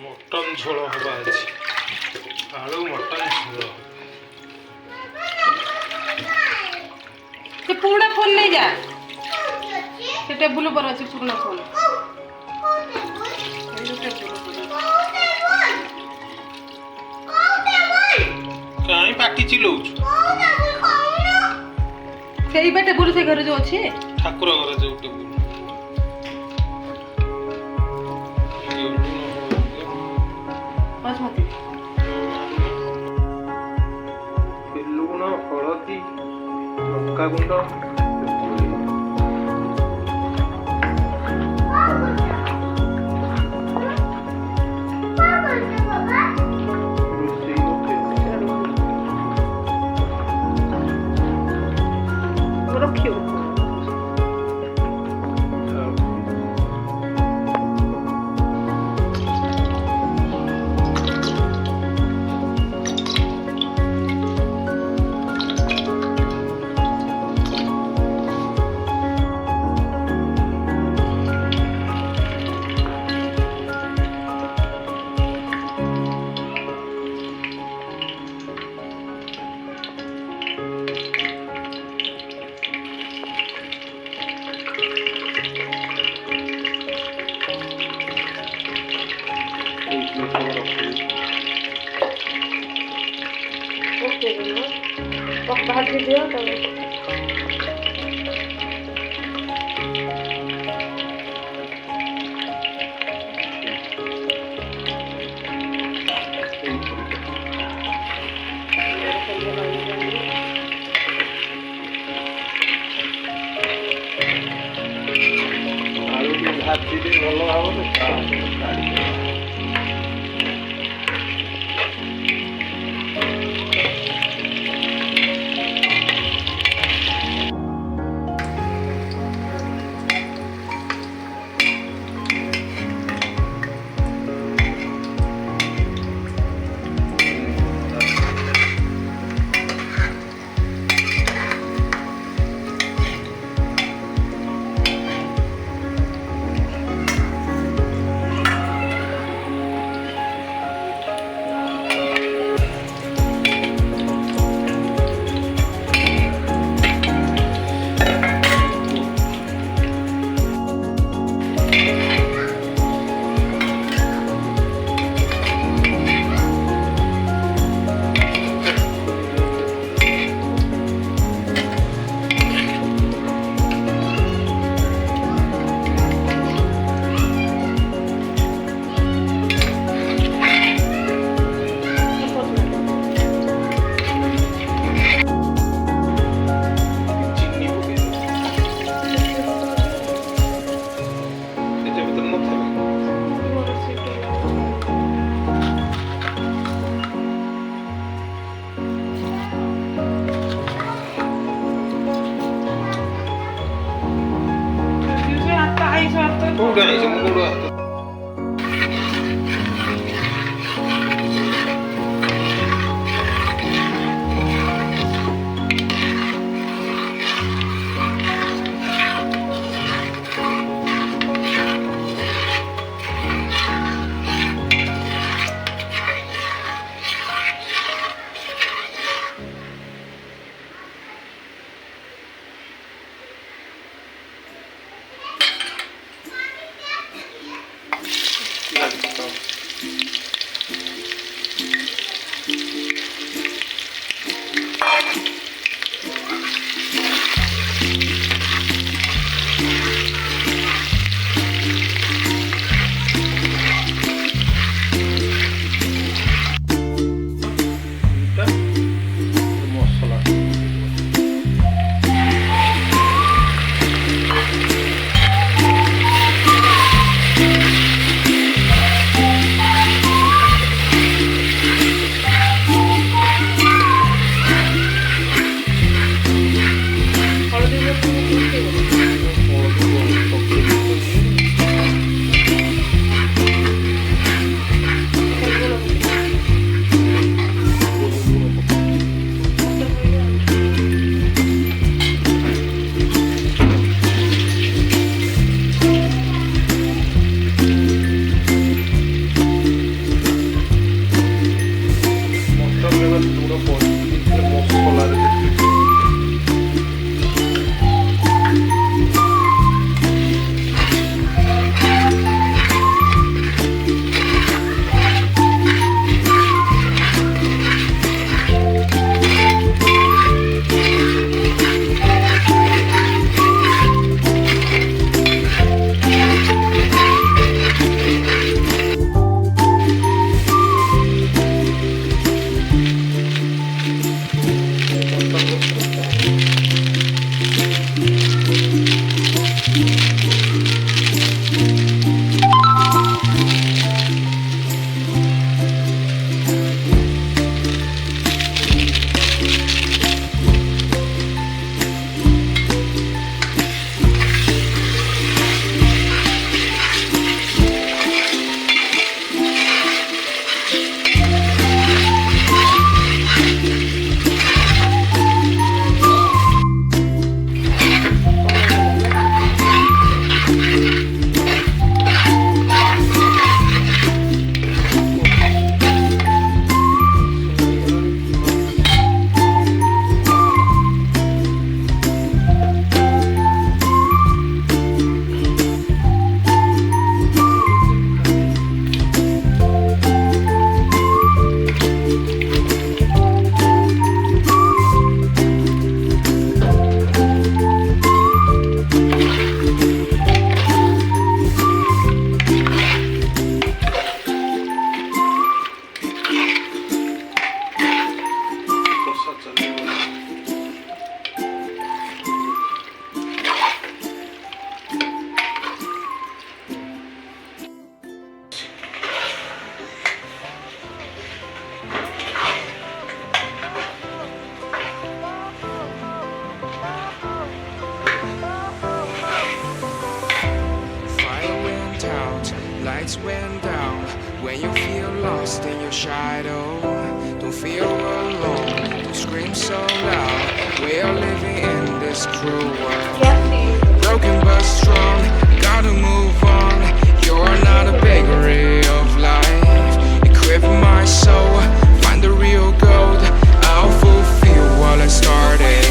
Mutton झोल हवा आज आलू मटन झोल से पुराना फोन नहीं जा से टेबुल पर अछि पुराना फोन काई पाटी चिलौछ सेई बे टेबुल से घर जो अछि ठाकुर घर जो टेबुल बासमती लुण हलदी लंका गुंड रखियो ओके ना भाजी दियो तब आलू की भाजी भी भल भाव Lights went down when you feel lost in your shadow. Don't feel alone, don't scream so loud. We are living in this cruel world. Broken but strong, gotta move on. You're not a bakery of life. Equip my soul, find the real gold. I'll fulfill what I started.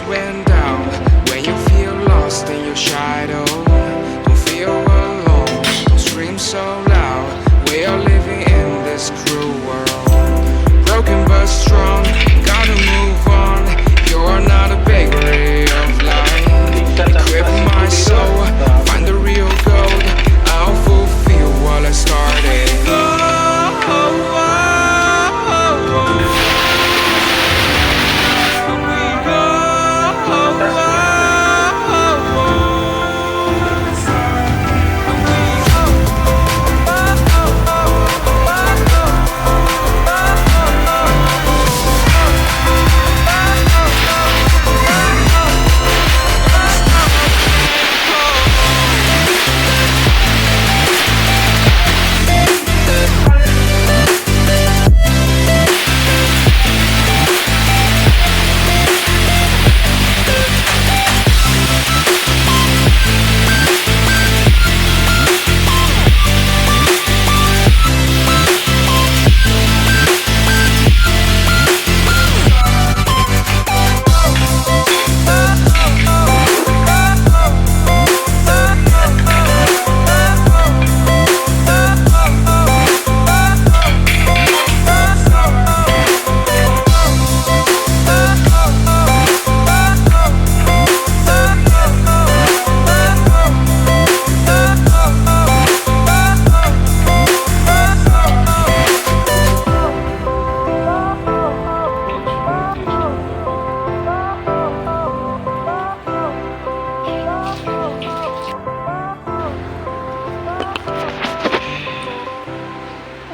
Went down when you feel lost in your shadow. Don't feel alone, don't scream so loud. We are living in this cruel world. Broken but strong, gotta move on. You're not a bakery of life. Equip my soul, find the real gold. I'll fulfill what I started.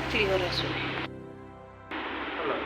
Clear as well. Hello.